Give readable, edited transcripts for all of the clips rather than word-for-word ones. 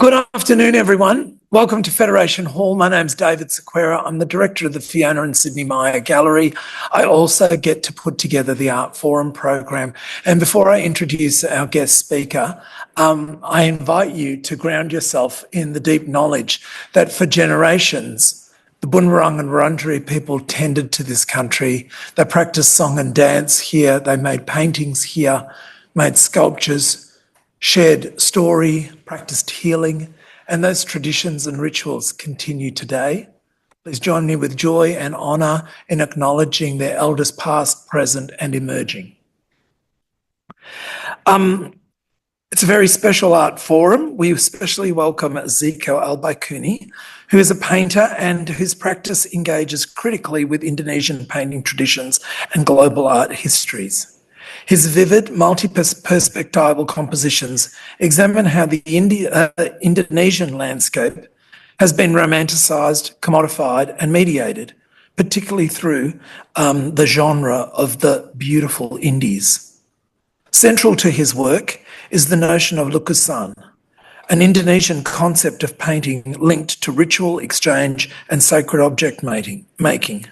Good afternoon, everyone. Welcome to Federation Hall. My name's David Sequeira. I'm the director of the Fiona and Sydney Maya Gallery. I also get to put together the Art Forum program. And before I introduce our guest speaker, I invite you to ground yourself in the deep knowledge that for generations, the Bunurong and Wurundjeri people tended to this country. They practiced song and dance here. They made paintings here, made sculptures, shared story, practiced healing, and those traditions and rituals continue today. Please join me with joy and honour in acknowledging their elders past, present and emerging. It's a very special art forum. We especially welcome Zico Albaiquni, who is a painter and whose practice engages critically with Indonesian painting traditions and global art histories. His vivid, multi-perspectival compositions examine how the Indonesian landscape has been romanticized, commodified and mediated, particularly through the genre of the beautiful Indies. Central to his work is the notion of lukisan, an Indonesian concept of painting linked to ritual exchange and sacred object making.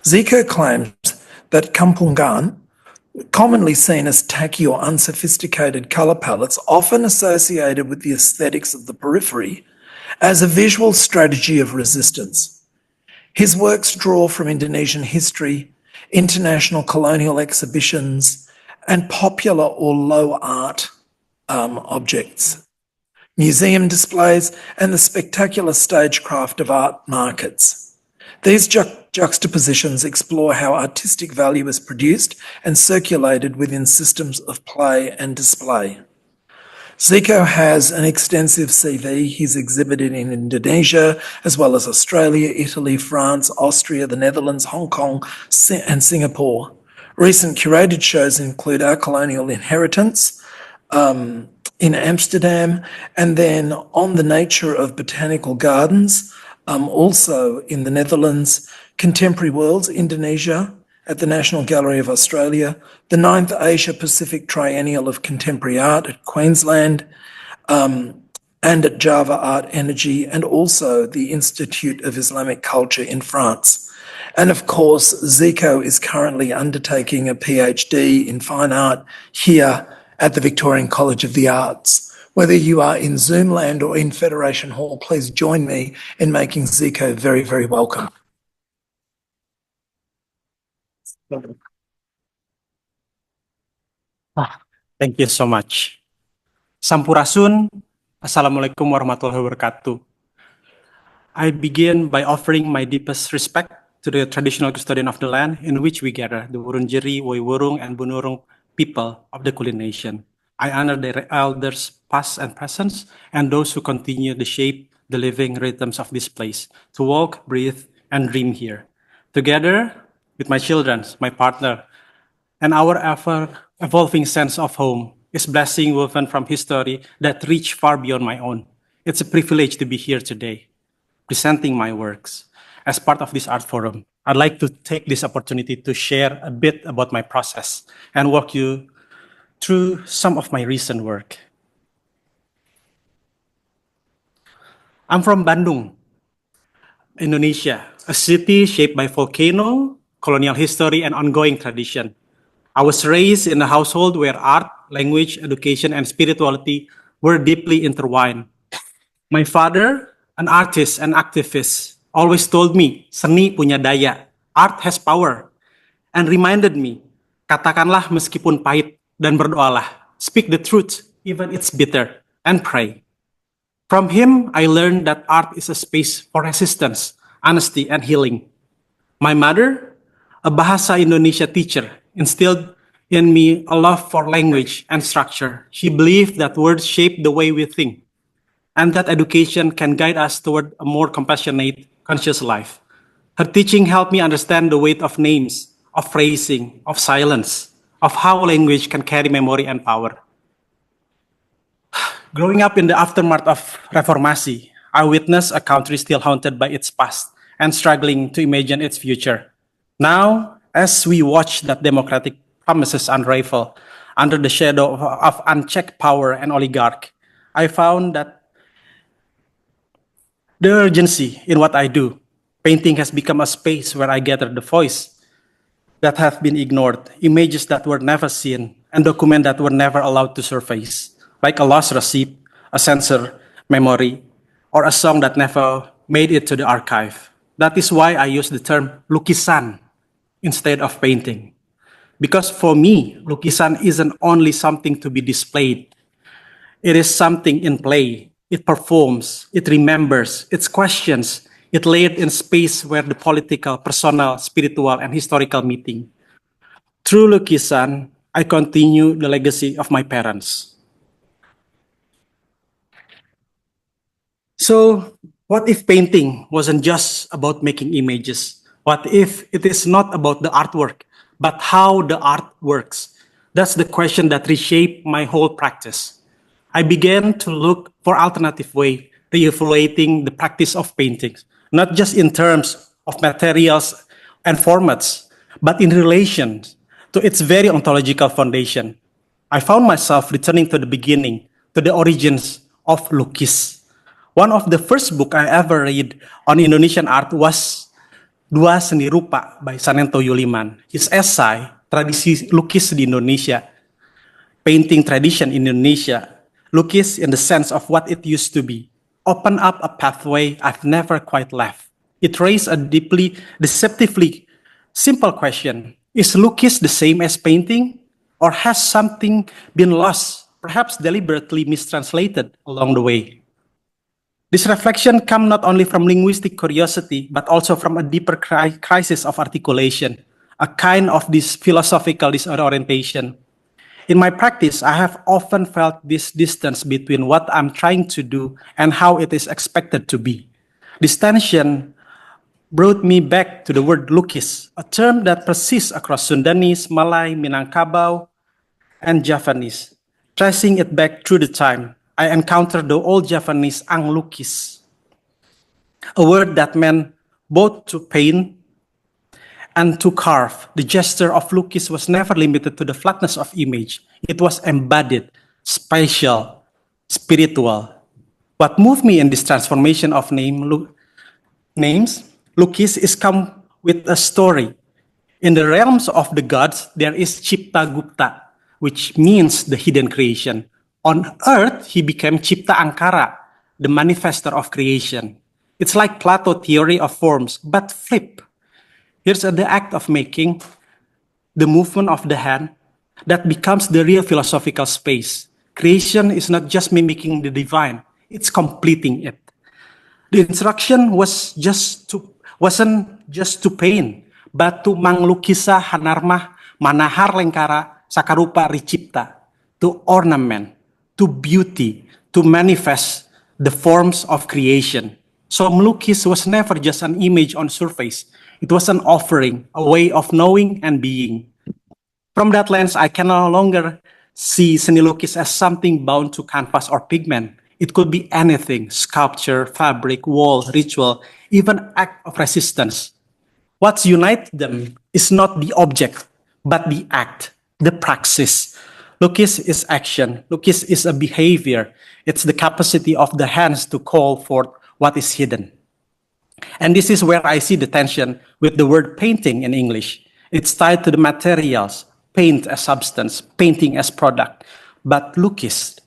Zico claims that kampungan, commonly seen as tacky or unsophisticated colour palettes, often associated with the aesthetics of the periphery, as a visual strategy of resistance. His works draw from Indonesian history, international colonial exhibitions, and popular or low art objects, museum displays, and the spectacular stagecraft of art markets. These juxtapositions explore how artistic value is produced and circulated within systems of play and display. Zico has an extensive CV. He's exhibited in Indonesia, as well as Australia, Italy, France, Austria, the Netherlands, Hong Kong, and Singapore. Recent curated shows include Our Colonial Inheritance in Amsterdam, and then On the Nature of Botanical Gardens, also in the Netherlands, Contemporary Worlds, Indonesia, at the National Gallery of Australia, the 9th Asia Pacific Triennial of Contemporary Art at Queensland, and at Java Art Energy, and also the Institute of Islamic Culture in France. And of course, Zico is currently undertaking a PhD in fine art here at the Victorian College of the Arts. Whether you are in Zoom land or in Federation Hall, please join me in making Zico very, very welcome. Thank you so much. Sampurasun, Assalamualaikum warahmatullahi wabarakatuh. I begin by offering my deepest respect to the traditional custodian of the land in which we gather, the Wurundjeri, Woiwurrung, and Bunurong people of the Kulin Nation. I honor their elders past and present, and those who continue to shape the living rhythms of this place, to walk, breathe, and dream here. Together with my children, my partner, and our ever-evolving sense of home is blessing woven from history that reach far beyond my own. It's a privilege to be here today, presenting my works. As part of this art forum, I'd like to take this opportunity to share a bit about my process and walk you through some of my recent work. I'm from Bandung, Indonesia, a city shaped by volcano, colonial history, and ongoing tradition. I was raised in a household where art, language, education, and spirituality were deeply intertwined. My father, an artist and activist, always told me, seni punya daya, art has power, and reminded me, katakanlah meskipun pahit, dan berdoalah, speak the truth, even it's bitter, and pray. From him, I learned that art is a space for resistance, honesty, and healing. My mother, a Bahasa Indonesia teacher, instilled in me a love for language and structure. She believed that words shape the way we think, and that education can guide us toward a more compassionate, conscious life. Her teaching helped me understand the weight of names, of phrasing, of silence, of how language can carry memory and power. Growing up in the aftermath of Reformasi, I witnessed a country still haunted by its past and struggling to imagine its future. Now, as we watch that democratic promises unravel under the shadow of unchecked power and oligarchy, I found that The urgency in what I do. Painting has become a space where I gather the voice that have been ignored, images that were never seen, and documents that were never allowed to surface, like a lost receipt, a censored memory, or a song that never made it to the archive. That is why I use the term lukisan instead of painting. Because for me, lukisan isn't only something to be displayed. It is something in play. It performs, it remembers, it questions, it laid in space where the political, personal, spiritual, and historical meeting. Through lukisan, I continue the legacy of my parents. So, what if painting wasn't just about making images? What if it is not about the artwork, but how the art works? That's the question that reshaped my whole practice. I began to look for alternative way re-evaluating the practice of painting, not just in terms of materials and formats, but in relation to its very ontological foundation. I found myself returning to the beginning, to the origins of lukis. One of the first book I ever read on Indonesian art was Dua Seni Rupa by Sanento Yuliman. His essay, Tradisi Lukis di Indonesia, Painting Tradition in Indonesia, lukis in the sense of what it used to be, opened up a pathway I've never quite left. It raised a deeply, deceptively simple question. Is lukis the same as painting? Or has something been lost, perhaps deliberately mistranslated along the way? This reflection comes not only from linguistic curiosity, but also from a deeper crisis of articulation, a kind of this philosophical disorientation. In my practice, I have often felt this distance between what I'm trying to do and how it is expected to be. This tension brought me back to the word lukis, a term that persists across Sundanese, Malay, Minangkabau, and Javanese. Tracing it back through the time, I encountered the old Javanese ang lukis, a word that meant both to paint and to carve. The gesture of lukis was never limited to the flatness of image. It was embodied, spatial, spiritual. What moved me in this transformation of names, lukis is come with a story. In the realms of the gods, there is Cipta Gupta, which means the hidden creation. On earth, he became Cipta Ankara, the manifester of creation. It's like Plato theory of forms, but flip. Here's the act of making, the movement of the hand, that becomes the real philosophical space. Creation is not just mimicking the divine, it's completing it. The instruction wasn't just to paint, but to manglukisa hanarmah manahar lengkara sakarupa ricipta, to ornament, to beauty, to manifest the forms of creation. So melukis was never just an image on surface. It was an offering, a way of knowing and being. From that lens, I can no longer see seni lukis as something bound to canvas or pigment. It could be anything: sculpture, fabric, wall, ritual, even act of resistance. What unites them is not the object, but the act, the praxis. Lukis is action. Lukis is a behavior. It's the capacity of the hands to call forth what is hidden. And this is where I see the tension with the word painting in English. It's tied to the materials, paint as substance, painting as product. But lukis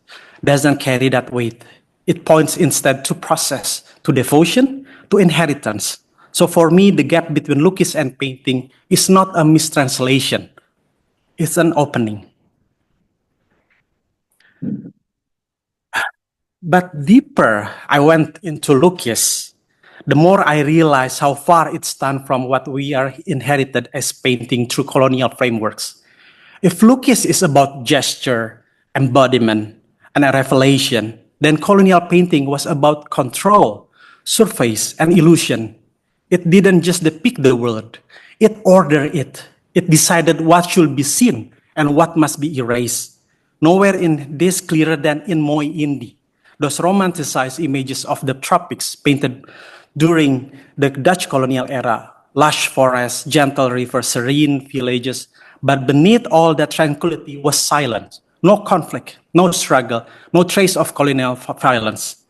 doesn't carry that weight. It points instead to process, to devotion, to inheritance. So for me, the gap between lukis and painting is not a mistranslation. It's an opening. But deeper I went into lukis, the more I realized how far it's done from what we are inherited as painting through colonial frameworks. If lukis is about gesture, embodiment, and a revelation, then colonial painting was about control, surface, and illusion. It didn't just depict the world, it ordered it. It decided what should be seen and what must be erased. Nowhere in this clearer than in Mooi Indie. Those romanticized images of the tropics painted during the Dutch colonial era, lush forests, gentle rivers, serene villages, but beneath all that tranquility was silence, no conflict, no struggle, no trace of colonial violence.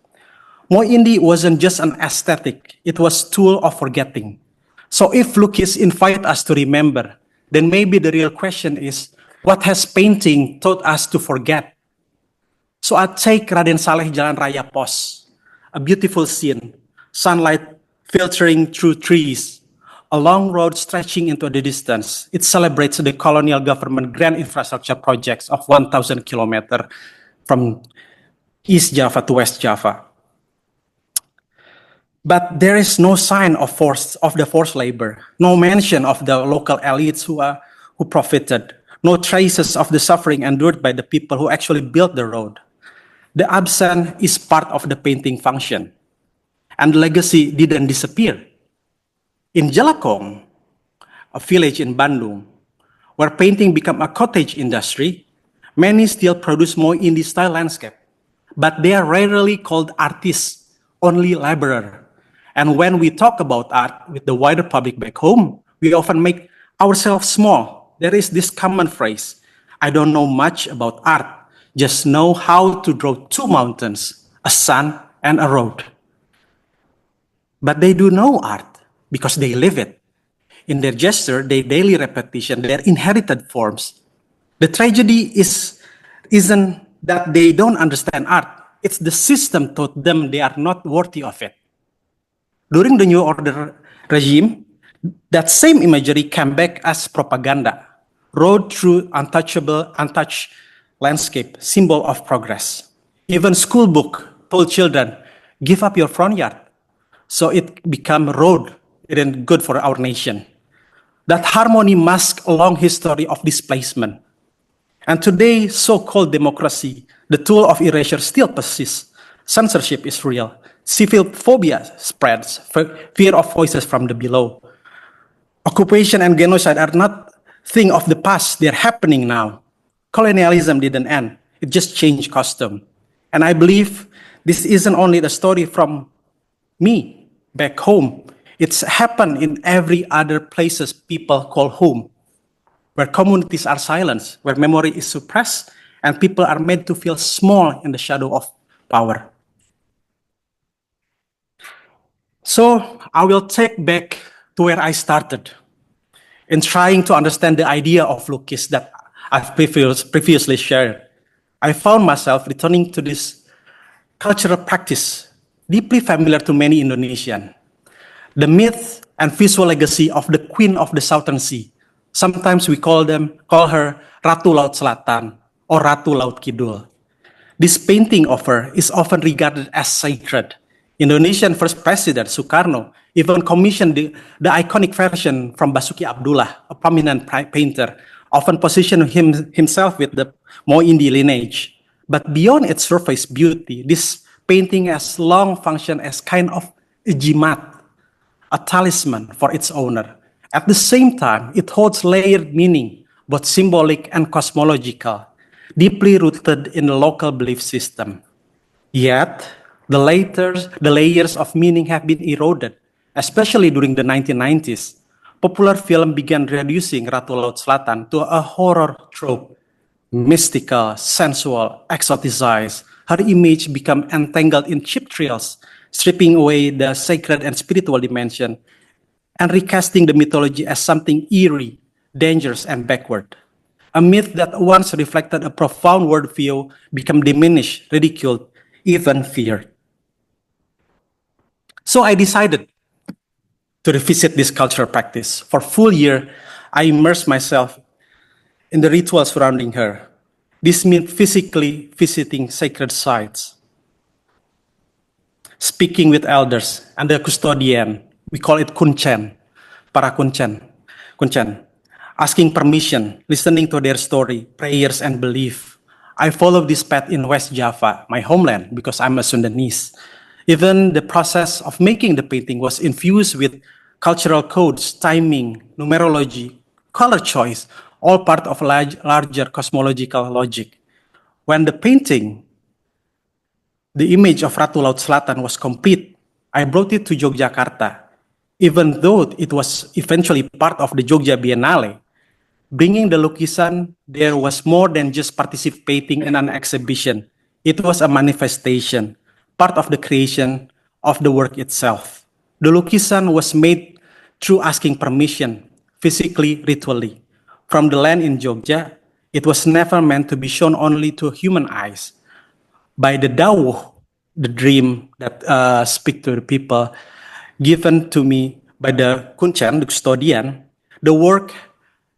Mooi Indie wasn't just an aesthetic, it was tool of forgetting. So if lukis invite us to remember, then maybe the real question is, what has painting taught us to forget? So I take Raden Saleh Jalan Raya Pos, a beautiful scene, sunlight filtering through trees, a long road stretching into the distance. It celebrates the colonial government grand infrastructure projects of 1,000 kilometers from East Java to West Java. But there is no sign of the forced labor, no mention of the local elites who profited, no traces of the suffering endured by the people who actually built the road. The absence is part of the painting function, and the legacy didn't disappear. In Jelakong, a village in Bandung, where painting became a cottage industry, many still produce more indie style landscape, but they are rarely called artists, only laborer. And when we talk about art with the wider public back home, we often make ourselves small. There is this common phrase, I don't know much about art, just know how to draw two mountains, a sun and a road. But they do know art because they live it. In their gesture, their daily repetition, their inherited forms. The tragedy isn't that they don't understand art. It's the system taught them they are not worthy of it. During the New Order regime, that same imagery came back as propaganda, rode through untouched landscape, symbol of progress. Even school book told children, give up your front yard. So it became road, it isn't good for our nation. That harmony masks a long history of displacement. And today, so-called democracy, the tool of erasure still persists. Censorship is real. Civil phobia spreads, fear of voices from the below. Occupation and genocide are not thing of the past, they're happening now. Colonialism didn't end, it just changed costume. And I believe this isn't only the story from me back home. It's happened in every other places people call home, where communities are silenced, where memory is suppressed, and people are made to feel small in the shadow of power. So I will take back to where I started in trying to understand the idea of lukis that I've previously shared. I found myself returning to this cultural practice deeply familiar to many Indonesian. The myth and visual legacy of the Queen of the Southern Sea. Sometimes we call her Ratu Laut Selatan or Ratu Laut Kidul. This painting of her is often regarded as sacred. Indonesian first president Sukarno even commissioned the iconic version from Basuki Abdullah, a prominent painter, often positioned himself with the Mooi Indie lineage. But beyond its surface beauty, this painting has long functioned as kind of a jimat, a talisman for its owner. At the same time, it holds layered meaning, both symbolic and cosmological, deeply rooted in the local belief system. Yet, the layers of meaning have been eroded, especially during the 1990s. Popular film began reducing Ratu Laut Selatan to a horror trope, mystical, sensual, exoticized. Her image became entangled in cheap thrills, stripping away the sacred and spiritual dimension, and recasting the mythology as something eerie, dangerous, and backward. A myth that once reflected a profound worldview became diminished, ridiculed, even feared. So I decided to revisit this cultural practice. For a full year, I immersed myself in the rituals surrounding her. This meant physically visiting sacred sites, speaking with elders and the custodian. We call it kuncen, para kuncen, asking permission, listening to their story, prayers, and belief. I followed this path in West Java, my homeland, because I'm a Sundanese. Even the process of making the painting was infused with cultural codes, timing, numerology, color choice, all part of larger cosmological logic. When the painting, the image of Ratu Laut Selatan was complete, I brought it to Yogyakarta. Even though it was eventually part of the Jogja Biennale, bringing the lukisan there was more than just participating in an exhibition. It was a manifestation, part of the creation of the work itself. The lukisan was made through asking permission, physically, ritually. From the land in Jogja, it was never meant to be shown only to human eyes. By the dawuh, the dream that speak to the people, given to me by the kuncen, the custodian, the work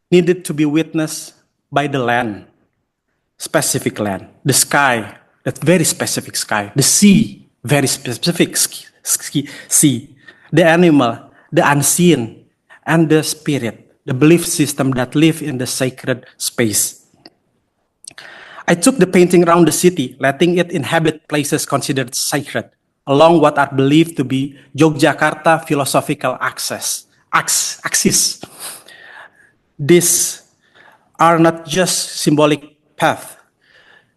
needed to be witnessed by the land, specific land, the sky, that very specific sky, the sea, very specific sea, the animal, the unseen, and the spirit, the belief system that live in the sacred space. I took the painting around the city, letting it inhabit places considered sacred, along what are believed to be Yogyakarta philosophical axis. These are not just symbolic paths.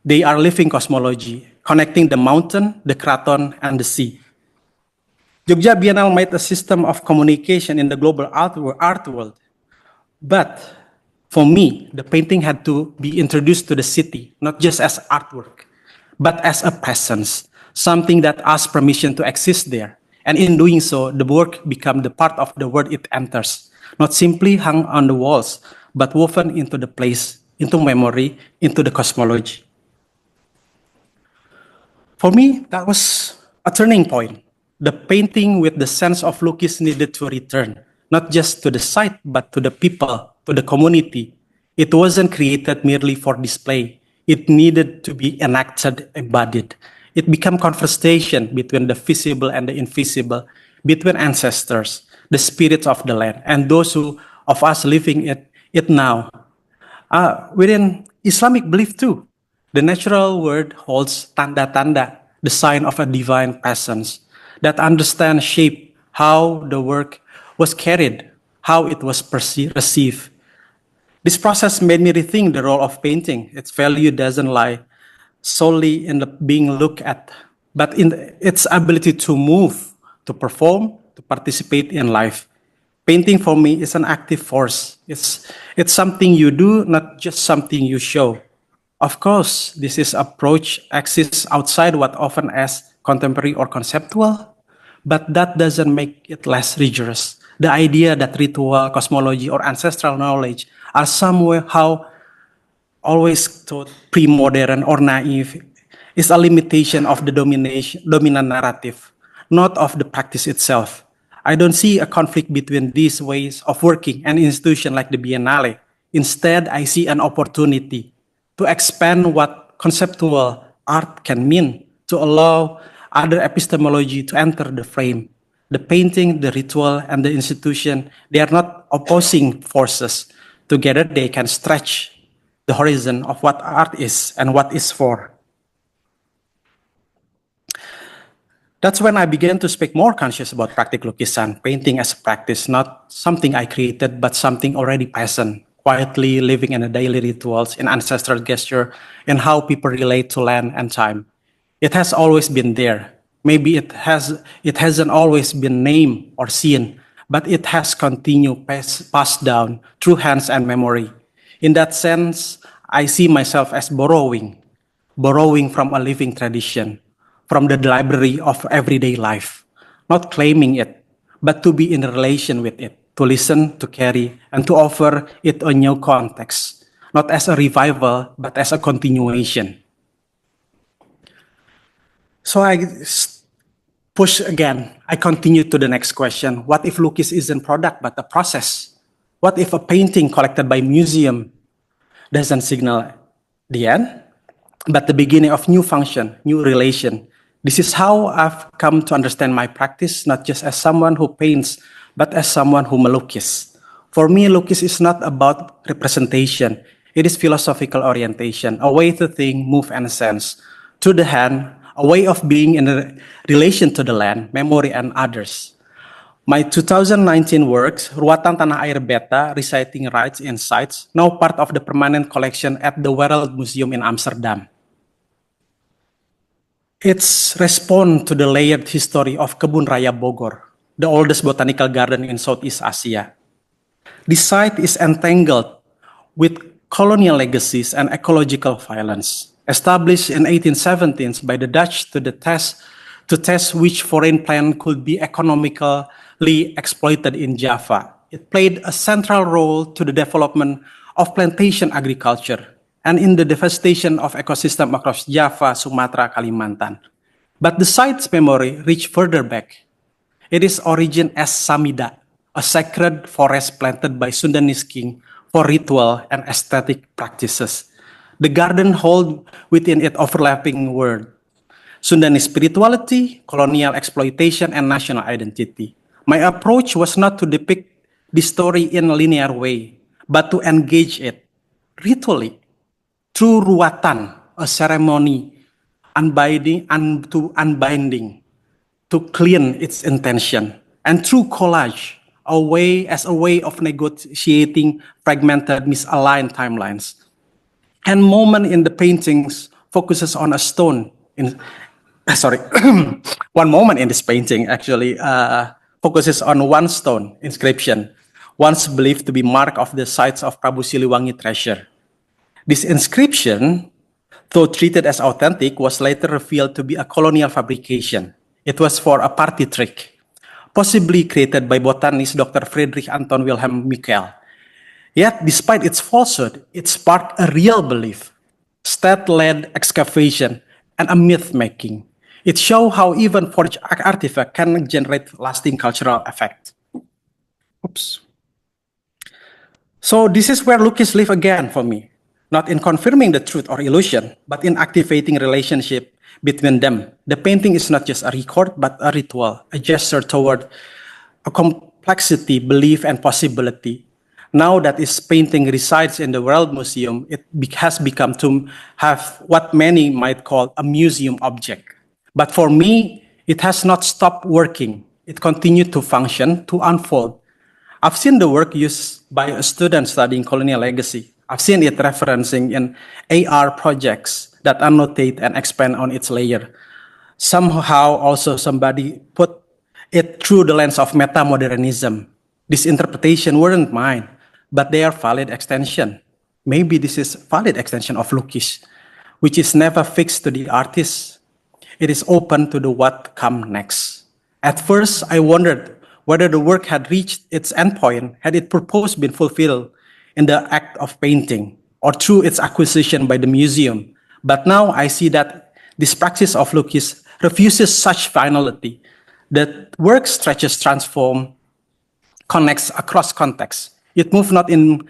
They are living cosmology, connecting the mountain, the kraton, and the sea. Jogja Biennale made a system of communication in the global art world. But for me, the painting had to be introduced to the city, not just as artwork, but as a presence, something that asks permission to exist there. And in doing so, the work became the part of the world it enters, not simply hung on the walls, but woven into the place, into memory, into the cosmology. For me, that was a turning point. The painting with the sense of lukis needed to return, not just to the site, but to the people, to the community. It wasn't created merely for display. It needed to be enacted, embodied. It became conversation between the visible and the invisible, between ancestors, the spirits of the land, and those of us living it now. Within Islamic belief too, the natural world holds tanda-tanda, the sign of a divine presence that understands shape, how the work was carried, how it was received. This process made me rethink the role of painting. Its value doesn't lie solely in the being looked at, but in its ability to move, to perform, to participate in life. Painting for me is an active force. It's something you do, not just something you show. Of course, this approach exists outside what often as contemporary or conceptual, but that doesn't make it less rigorous. The idea that ritual, cosmology, or ancestral knowledge are somehow always thought pre-modern or naive is a limitation of the dominant narrative, not of the practice itself. I don't see a conflict between these ways of working and institutions like the Biennale. Instead, I see an opportunity to expand what conceptual art can mean, to allow other epistemology to enter the frame. The painting, the ritual, and the institution, they are not opposing forces. Together, they can stretch the horizon of what art is and what is for. That's when I began to speak more conscious about practical lukisan, painting as a practice, not something I created, but something already present, quietly living in the daily rituals, in ancestral gesture, in how people relate to land and time. It has always been there. Maybe it hasn't always been named or seen, but it has continued passed down through hands and memory. In that sense, I see myself as borrowing from a living tradition, from the library of everyday life, not claiming it, but to be in relation with it, to listen, to carry, and to offer it a new context, not as a revival, but as a continuation. So I push again. I continue to the next question. What if lukis isn't product, but a process? What if a painting collected by museum doesn't signal the end, but the beginning of new function, new relation? This is how I've come to understand my practice, not just as someone who paints, but as someone who melukis. For me, lukis is not about representation. It is philosophical orientation, a way to think, move, and sense. To the hand, a way of being in a relation to the land, memory, and others. My 2019 works, Ruatan Tanah Air Beta, Reciting Rites and Sites, now part of the permanent collection at the Wereld Museum in Amsterdam. It's respond to the layered history of Kebun Raya Bogor, the oldest botanical garden in Southeast Asia. This site is entangled with colonial legacies and ecological violence. Established in 1817 by the Dutch to to test which foreign plant could be economically exploited in Java. It played a central role to the development of plantation agriculture and in the devastation of ecosystem across Java, Sumatra, Kalimantan. But the site's memory reached further back. It is origin as Samida, a sacred forest planted by Sundanese king for ritual and aesthetic practices. The garden holds within it overlapping words: Sundanese spirituality, colonial exploitation, and national identity. My approach was not to depict the story in a linear way, but to engage it ritually through ruatan, a ceremony unbinding, to clean its intention, and through collage, a way of negotiating fragmented, misaligned timelines. And moment in the paintings focuses on a stone. One moment in this painting actually focuses on one stone inscription, once believed to be mark of the sites of Prabu Siliwangi treasure. This inscription, though treated as authentic, was later revealed to be a colonial fabrication. It was for a party trick, possibly created by botanist Dr. Friedrich Anton Wilhelm Michael. Yet, despite its falsehood, it sparked a real belief, state-led excavation, and a myth-making. It shows how even forged artifact can generate lasting cultural effect. Oops. So this is where Lukis live again for me, not in confirming the truth or illusion, but in activating relationship between them. The painting is not just a record, but a ritual, a gesture toward a complexity, belief, and possibility. Now that this painting resides in the World Museum, it has become to have what many might call a museum object. But for me, it has not stopped working. It continued to function, to unfold. I've seen the work used by a student studying colonial legacy. I've seen it referencing in AR projects that annotate and expand on its layer. Somehow also somebody put it through the lens of meta-modernism. This interpretation weren't mine, but they are valid extension. Maybe this is valid extension of Lukis, which is never fixed to the artist. It is open to the what come next. At first, I wondered whether the work had reached its endpoint, had its purpose been fulfilled in the act of painting, or through its acquisition by the museum. But now I see that this practice of Lukis refuses such finality. The work stretches, transform, connects across contexts. It moves not in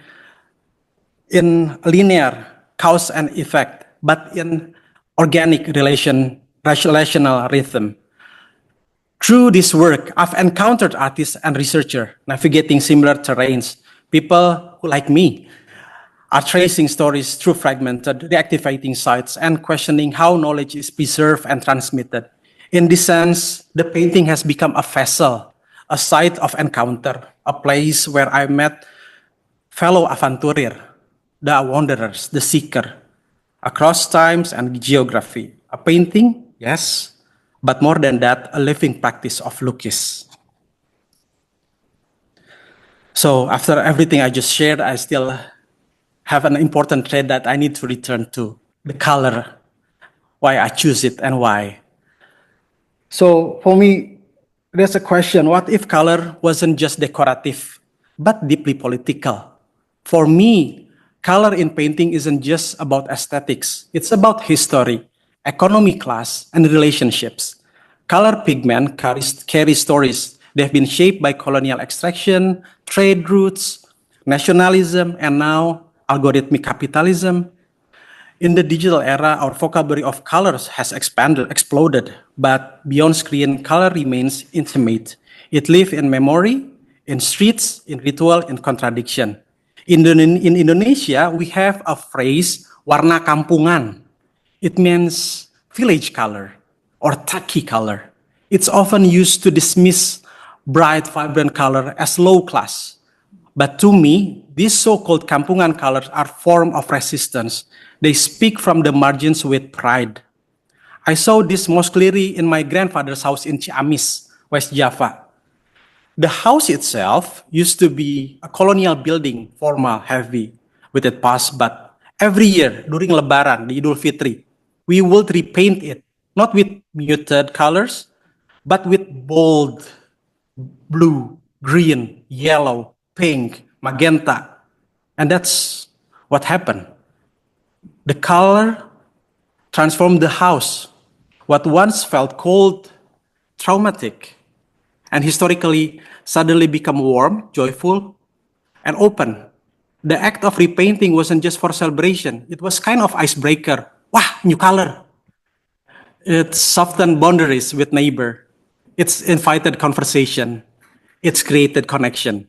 linear cause and effect, but in organic relational rhythm. Through this work, I've encountered artists and researchers navigating similar terrains. People who, like me, are tracing stories through fragmented, reactivating sites and questioning how knowledge is preserved and transmitted. In this sense, the painting has become a vessel, a site of encounter, a place where I met fellow aventurer, the wanderers, the seeker, across times and geography. A painting, yes, but more than that, a living practice of Lukis. So after everything I just shared, I still have an important thread that I need to return to, the color, why I choose it and why. So for me, there's a question, what if color wasn't just decorative, but deeply political? For me, color in painting isn't just about aesthetics. It's about history, economy, class, and relationships. Color pigment carry stories. They've been shaped by colonial extraction, trade routes, nationalism, and now algorithmic capitalism. In the digital era, our vocabulary of colors has exploded, but beyond screen, color remains intimate. It lives in memory, in streets, in ritual, in contradiction. In Indonesia, we have a phrase, warna kampungan. It means village color or tacky color. It's often used to dismiss bright, vibrant color as low class. But to me, these so-called kampungan colors are form of resistance. They speak from the margins with pride. I saw this most clearly in my grandfather's house in Ciamis, West Java. The house itself used to be a colonial building, formal, heavy, with its past, but every year during Lebaran, the Idul Fitri, we would repaint it not with muted colors, but with bold blue, green, yellow, pink, magenta. And that's what happened. The color transformed the house. What once felt cold, traumatic, and historically suddenly become warm, joyful, and open. The act of repainting wasn't just for celebration. It was kind of icebreaker. Wow, new color. It softened boundaries with neighbor. It's invited conversation. It's created connection.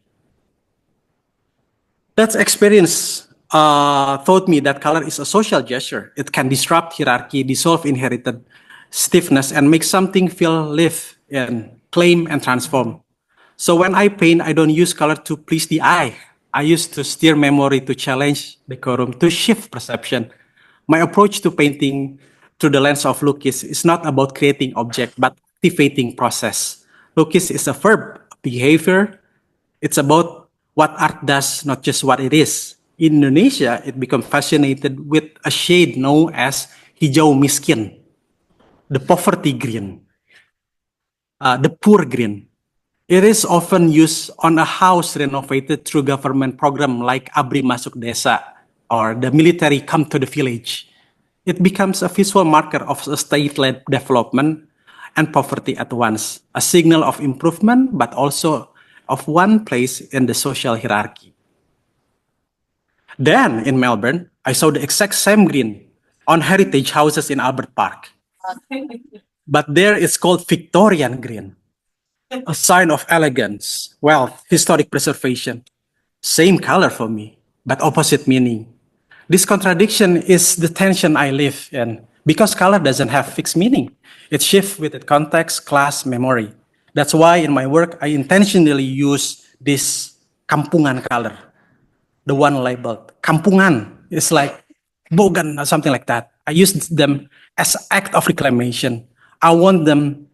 That experience taught me that color is a social gesture. It can disrupt hierarchy, dissolve inherited stiffness, and make something feel live and claim and transform. So when I paint, I don't use color to please the eye. I use to steer memory, to challenge decorum, to shift perception. My approach to painting through the lens of lukis is not about creating object, but activating process. Lukis is a verb, behavior. It's about what art does, not just what it is. In Indonesia, it became fascinated with a shade known as hijau miskin, the poverty green, the poor green. It is often used on a house renovated through government program like Abri Masuk Desa or the military come to the village. It becomes a visual marker of a state-led development and poverty at once, a signal of improvement, but also of one place in the social hierarchy. Then, in Melbourne, I saw the exact same green on heritage houses in Albert Park. But there it's called Victorian green, a sign of elegance, wealth, historic preservation. Same color for me, but opposite meaning. This contradiction is the tension I live in, because color doesn't have fixed meaning. It shifts with the context, class, memory. That's why in my work, I intentionally use this kampungan color, the one labeled. Kampungan is like bogan or something like that. I use them as an act of reclamation. I want them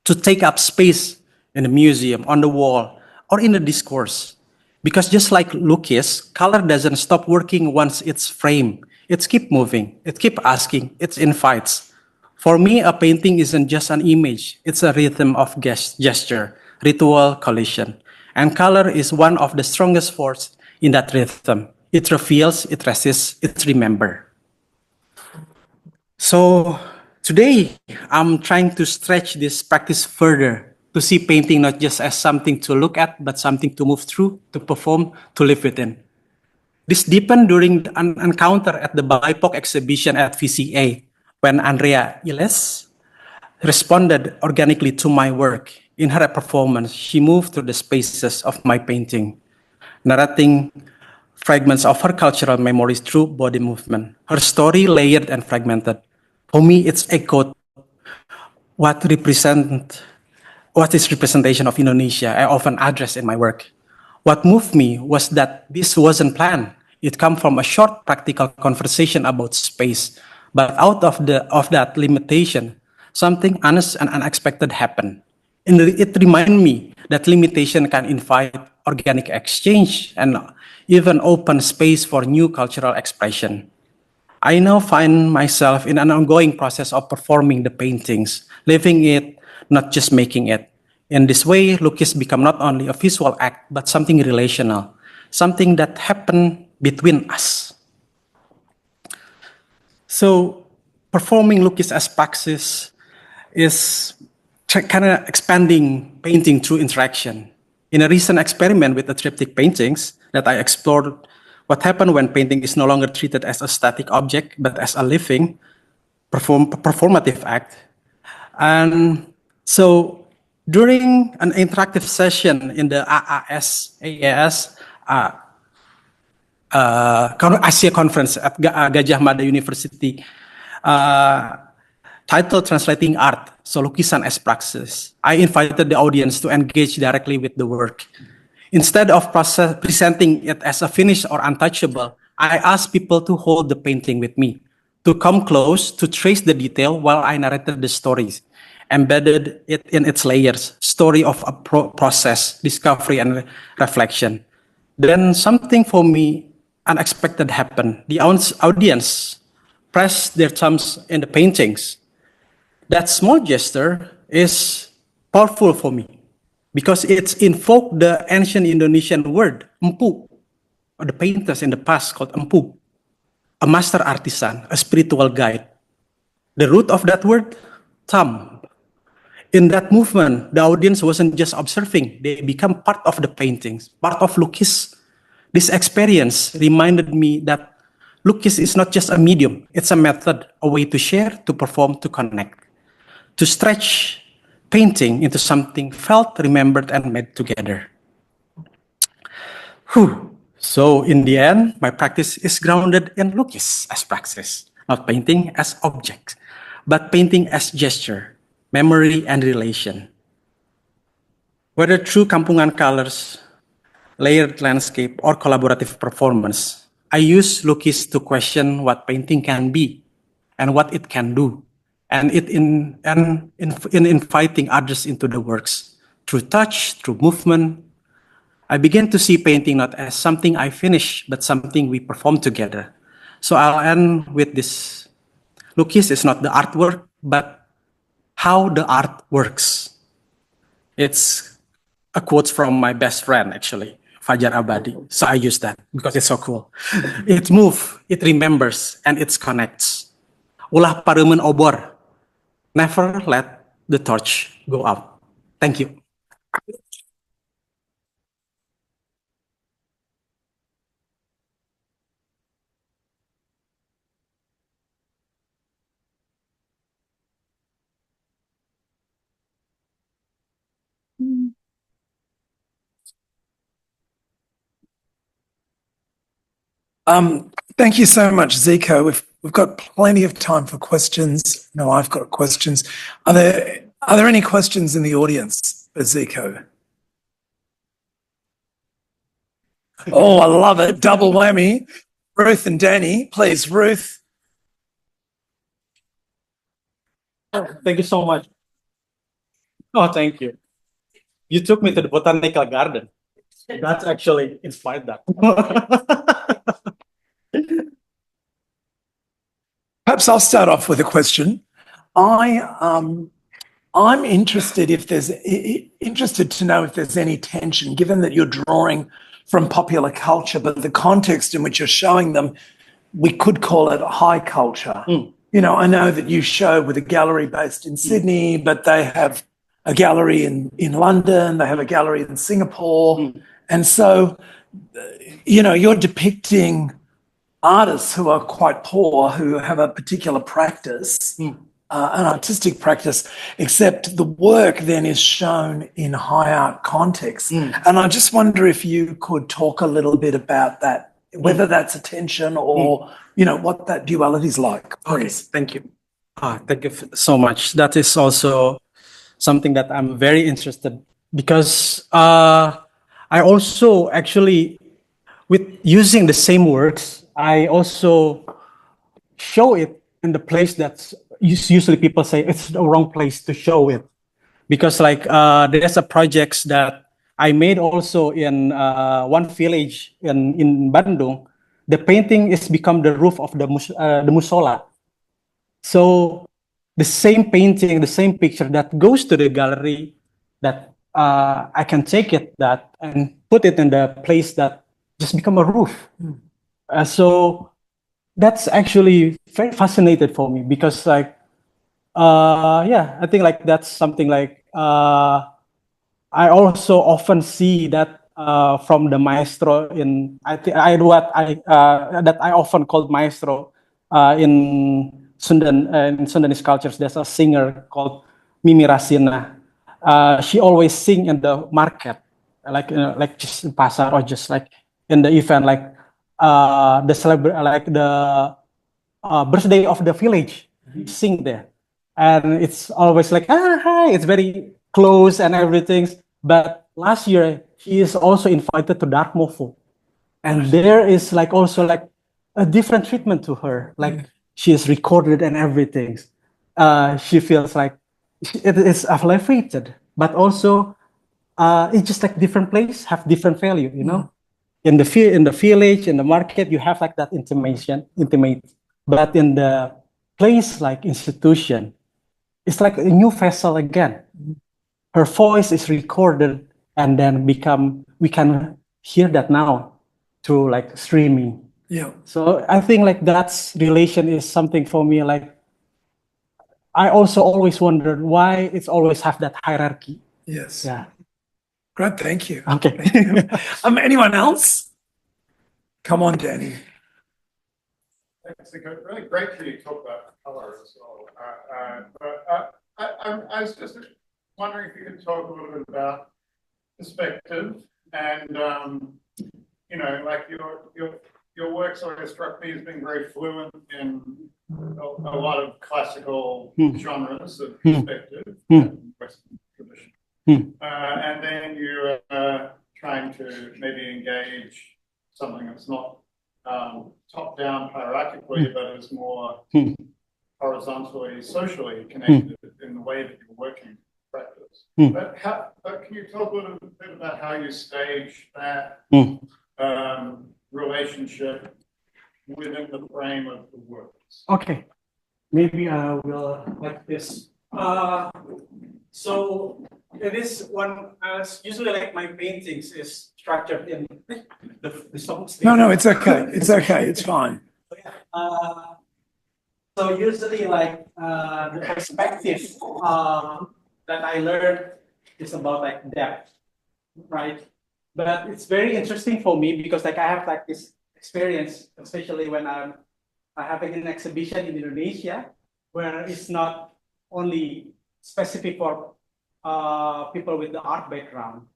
to take up space in the museum, on the wall, or in the discourse. Because just like lukis, color doesn't stop working once it's framed. It keeps moving, it keeps asking, it invites. For me, a painting isn't just an image, it's a rhythm of gesture, ritual, collision. And color is one of the strongest forces in that rhythm. It reveals, it resists, it remembers. So today, I'm trying to stretch this practice further, to see painting not just as something to look at, but something to move through, to perform, to live within. This deepened during an encounter at the BIPOC exhibition at VCA, when Andrea Iles responded organically to my work. In her performance, she moved through the spaces of my painting, narrating fragments of her cultural memories through body movement. Her story, layered and fragmented. For me, it's echoed what is representation of Indonesia I often address in my work. What moved me was that this wasn't planned. It came from a short practical conversation about space. But out of that limitation, something honest and unexpected happened. And it reminded me that limitation can invite organic exchange and even open space for new cultural expression. I now find myself in an ongoing process of performing the paintings, living it, not just making it. In this way, lukis become not only a visual act, but something relational, something that happened between us. So, performing lukis as praxis is kind of expanding painting through interaction. In a recent experiment with the triptych paintings that I explored what happened when painting is no longer treated as a static object, but as a living, performative act. And so during an interactive session in the AAS Asia Conference at Gajah Mada University, titled Translating Art, so Lukisan as Praxis, I invited the audience to engage directly with the work. Instead of presenting it as a finished or untouchable, I asked people to hold the painting with me, to come close, to trace the detail while I narrated the stories, embedded it in its layers, story of a process, discovery, and reflection. Then something for me unexpected happened. The audience pressed their thumbs in the paintings. that small gesture is powerful for me because it's invoked the ancient Indonesian word empu, or the painters in the past called empu, a master artisan, a spiritual guide. The root of that word, thumb. In that movement, the audience wasn't just observing, they become part of the paintings, part of lukis. This experience reminded me that lukis is not just a medium, it's a method, a way to share, to perform, to connect, to stretch painting into something felt, remembered, and made together. Whew. So in the end, my practice is grounded in lukis as praxis, not painting as object, but painting as gesture, memory, and relation. Whether through kampungan colors, layered landscape, or collaborative performance, I use lukis to question what painting can be and what it can do, and in inviting others into the works. Through touch, through movement, I begin to see painting not as something I finish, but something we perform together. So I'll end with this. Lukis is not the artwork, but how the art works. It's a quote from my best friend, actually, Fajar Abadi. So I use that because it's so cool. It moves, it remembers, and it connects. Ulah pareumeun obor. Never let the torch go out. Thank you. Thank you so much, Zico. We've got plenty of time for questions. No, I've got questions. Are there any questions in the audience for Zico? Oh, I love it. Double whammy. Ruth and Danny, please. Ruth. Thank you so much. Oh, thank you. You took me to the botanical garden. That's actually inspired that. Perhaps I'll start off with a question. I'm interested to know if there's any tension, given that you're drawing from popular culture, but the context in which you're showing them, we could call it high culture. You know, I know that you show with a gallery based in Sydney, but they have a gallery in London, they have a gallery in Singapore. And so, you know, you're depicting artists who are quite poor, who have a particular practice, an artistic practice, except the work then is shown in high art context. And I just wonder if you could talk a little bit about that, whether that's a tension or, you know, what that duality is like. Okay, thank you. Thank you so much. That is also something that I'm very interested because I also actually, with using the same words, I also show it in the place that's usually people say it's the wrong place to show it. Because like there's a projects that I made also in one village in Bandung. The painting is become the roof of the musola. So the same painting, the same picture that goes to the gallery, that I can take it that and put it in the place that just become a roof. So that's actually very fascinated for me because like, yeah, I think like that's something like, I also often see that from the maestro in, that I often called maestro in Sundanese cultures. There's a singer called Mimi Rasina. She always sing in the market, like just in pasar or just like in the event, like the birthday of the village, sing there, and it's always like hi, it's very close and everything. But last year she is also invited to Dark Mofo, and there is like also like a different treatment to her, like she is recorded and everything. She feels like it is elevated, but also it's just like different place have different value, you know. In the village, in the market, you have like that intimate. But in the place like institution, it's like a new vessel again. Her voice is recorded and then we can hear that now through like streaming. Yeah. So I think like that's relation is something for me. Like I also always wondered why it's always have that hierarchy. Yes. Yeah. Great. Thank you. Okay. Thank you. Anyone else? Come on, Danny. It's really great for you to talk about color as well. I was just wondering if you could talk a little bit about perspective and you know, like your work's always struck me as being very fluent in a lot of classical genres of perspective and Western tradition. And then you're trying to maybe engage something that's not top-down hierarchically, but is more horizontally, socially connected in the way that you're working practice. But can you talk a little bit about how you stage that relationship within the frame of the works? Okay, maybe I will like this. So it is one, usually like my paintings is structured in the song stage. No, it's okay. It's okay. It's fine. So usually like the perspective that I learned is about like depth, right? But it's very interesting for me because like I have like this experience, especially when I'm having an exhibition in Indonesia, where it's not only specific for people with the art background.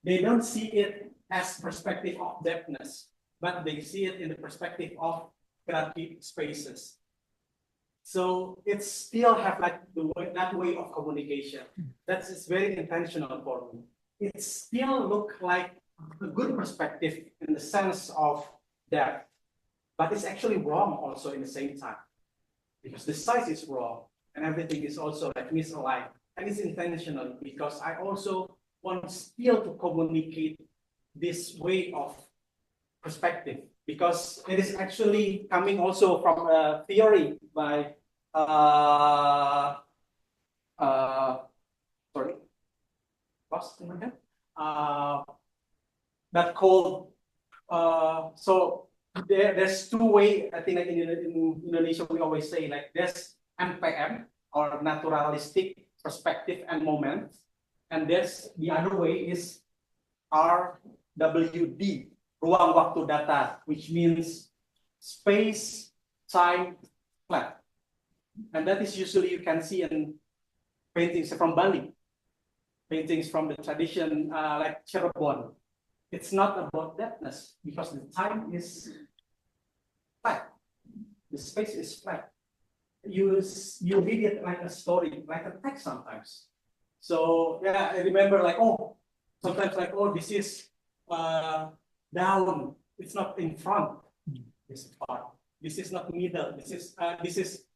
They don't see it as perspective of depthness, but they see it in the perspective of creative spaces. So it still have like that way of communication. It's very intentional for me. It still look like a good perspective in the sense of depth, but it's actually wrong also in the same time because the size is wrong and everything is also like misaligned, and it's intentional because I also want still to communicate this way of perspective because it is actually coming also from a theory by sorry, lost in my head. That called so there's two way. I think like in Indonesia we always say like there's NPM or naturalistic perspective and moment, and there's the other way is RWD, ruang waktu data, which means space time flat, and that is usually you can see in paintings from Bali, paintings from the tradition like Cirebon. It's not about depthness because the time is flat, the space is flat. You read it like a story, like a text sometimes. So yeah, I remember like sometimes like this is down. It's not in front. This part. This is not middle. This is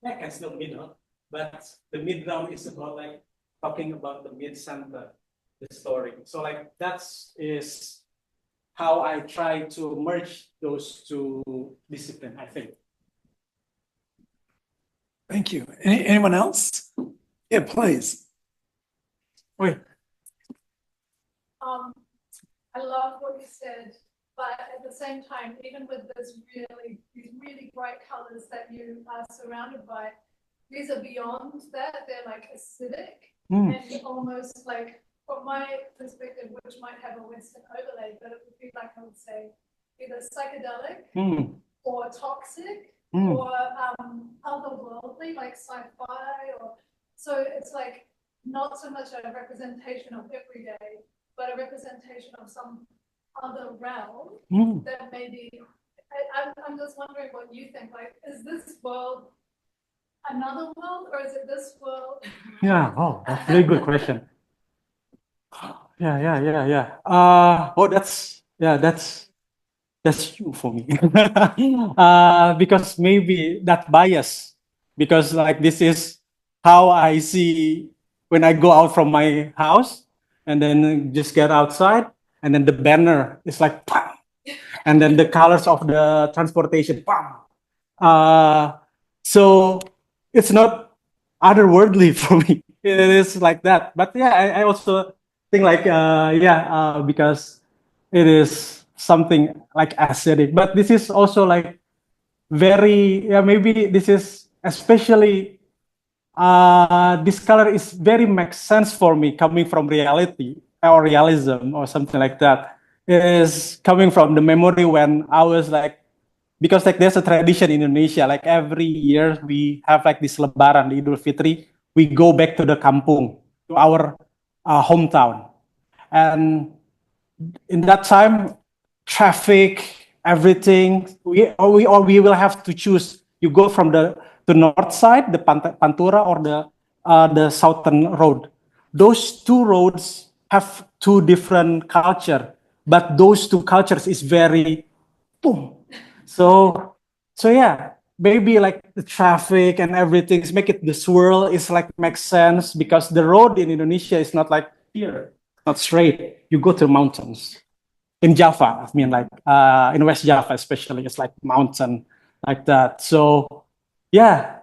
yeah, can still middle, but the mid down is about like talking about the mid center, the story. So like is how I try to merge those two disciplines, I think. Thank you. Anyone else? Yeah, please. Wait. I love what you said, but at the same time, even with these really bright colors that you are surrounded by, these are beyond that. They're like acidic and almost like, from my perspective, which might have a Western overlay, but it would be like, I would say, either psychedelic or toxic or otherworldly, like sci-fi. So it's like not so much a representation of everyday, but a representation of some other realm that maybe, I'm just wondering what you think, like, is this world another world or is it this world? Yeah, that's a very good question. Yeah. That's you for me. Because maybe that bias, because like this is how I see when I go out from my house and then just get outside and then the banner is like, bam! And then the colors of the transportation, bam! So it's not otherworldly for me. It is like that. But yeah, I also think like because it is something like aesthetic. But this is also like very maybe this is especially this color is very makes sense for me coming from reality or realism or something like that. It is coming from the memory when I was like, because like there's a tradition in Indonesia, like every year we have like this Lebaran, the Idul Fitri, we go back to the kampung, to our hometown. And in that time, traffic, everything, we will have to choose. You go from the north side, the Pantura, or the southern road. Those two roads have two different culture, but those two cultures is very boom. So yeah, maybe like the traffic and everything make it the swirl is like makes sense because the road in Indonesia is not like here, not straight. You go to mountains. In Java, I mean like in West Java especially, it's like mountain like that. So yeah,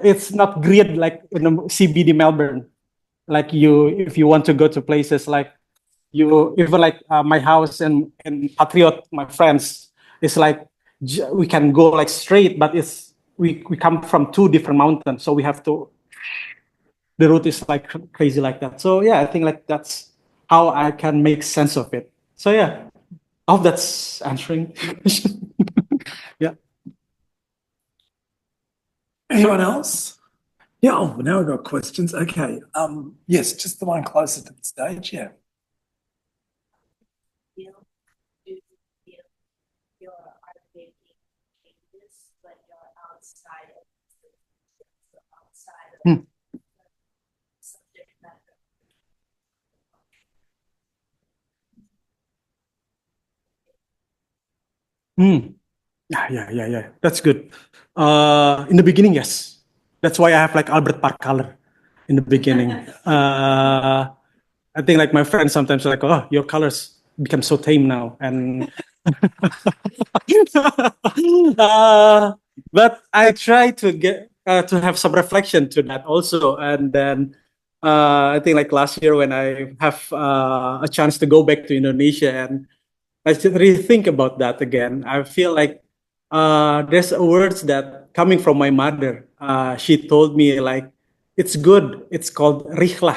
it's not grid like in the CBD Melbourne. Like if you want to go to places like even like my house and Patriot, my friends, it's like we can go like straight, but we come from two different mountains, so we have to. The route is like crazy like that. So yeah, I think like that's how I can make sense of it. So yeah, I hope that's answering. Yeah. Anyone else? Yeah. Oh, now we've got questions. Okay. Yes, just the one closer to the stage. Yeah. Your art making changes when you're outside of subject matter. Yeah. That's good. In the beginning, yes. That's why I have like Albert Park color in the beginning. I think like my friends sometimes are like, oh, your colors become so tame now. And but I try to get to have some reflection to that also. And then I think like last year when I have a chance to go back to Indonesia and I should really think about that again. I feel like there's a words that coming from my mother. She told me like, it's good. It's called rihlah,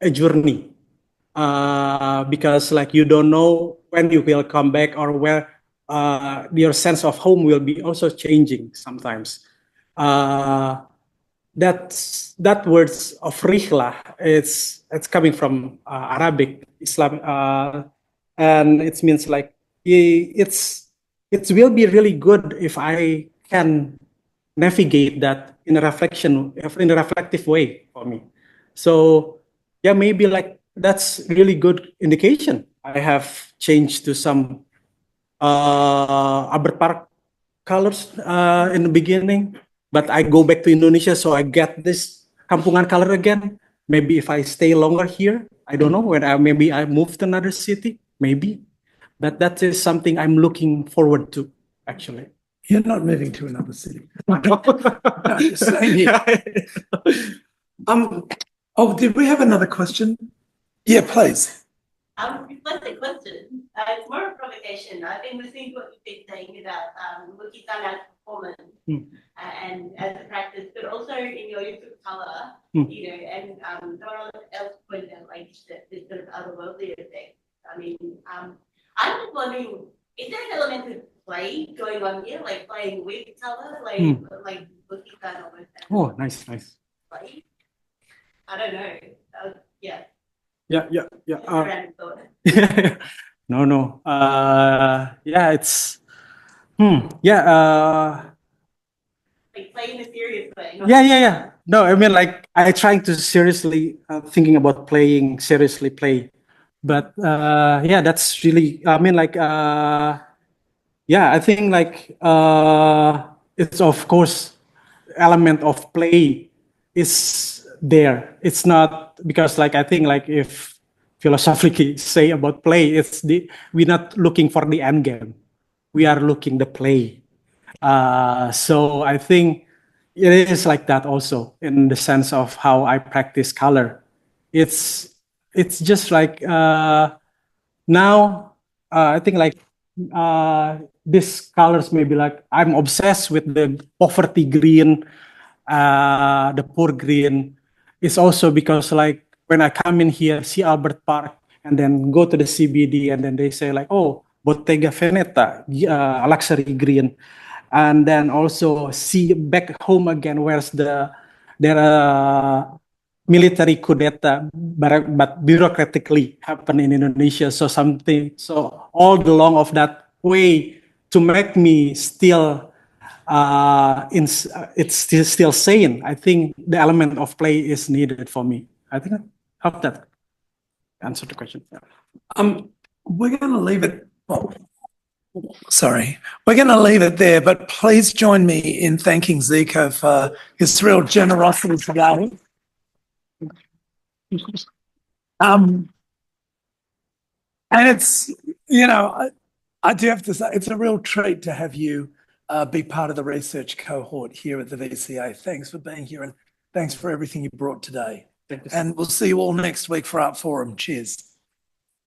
a journey. Because like you don't know when you will come back or where your sense of home will be also changing sometimes. That words of rihlah, it's coming from Arabic, Islam, and it means like it will be really good if I can navigate that in a reflective way for me. So yeah, maybe like that's really good indication. I have changed to some Albert Park colors in the beginning, but I go back to Indonesia, so I get this kampungan color again. Maybe if I stay longer here, I don't know, when maybe I move to another city, maybe. But that is something I'm looking forward to, actually. You're not moving to another city. No, you're staying here. Oh, did we have another question? Yeah, please. What's the question? It's more of a provocation. I've been listening to what you've been saying about lukisan as performance and as a practice, but also in your use of color, you know, and someone else pointed out like this sort of otherworldly effect. I mean, I'm just wondering, is there an element of play going on here, like playing with color, like lukisan almost? Oh, nice. Play? I don't know. Yeah. Yeah. Random thought. No. Yeah, it's. Yeah. Like play in a serious way. Yeah. No, I mean like I trying to seriously thinking about playing seriously play, but yeah, that's really. I mean like yeah, I think like it's of course element of play is there. It's not because like I think like if philosophically say about play, we're not looking for the end game. We are looking the play. So I think it is like that also in the sense of how I practice color. It's just like now I think like these colors may be like I'm obsessed with the poverty green, the poor green. It's also because like when I come in here, see Albert Park, and then go to the CBD, and then they say like, oh, Bottega Veneta, luxury green, and then also see back home again, where's there military coup d'etat, but bureaucratically happen in Indonesia. So all along of that way to make me still it's still sane. I think the element of play is needed for me. I think I hope that answered the question. We're going to leave it. Oh, sorry, we're going to leave it there. But please join me in thanking Zico for his real generosity today. And it's, you know, I do have to say, it's a real treat to have you be part of the research cohort here at the VCA. Thanks for being here, and thanks for everything you brought today. And we'll see you all next week for Art Forum. Cheers.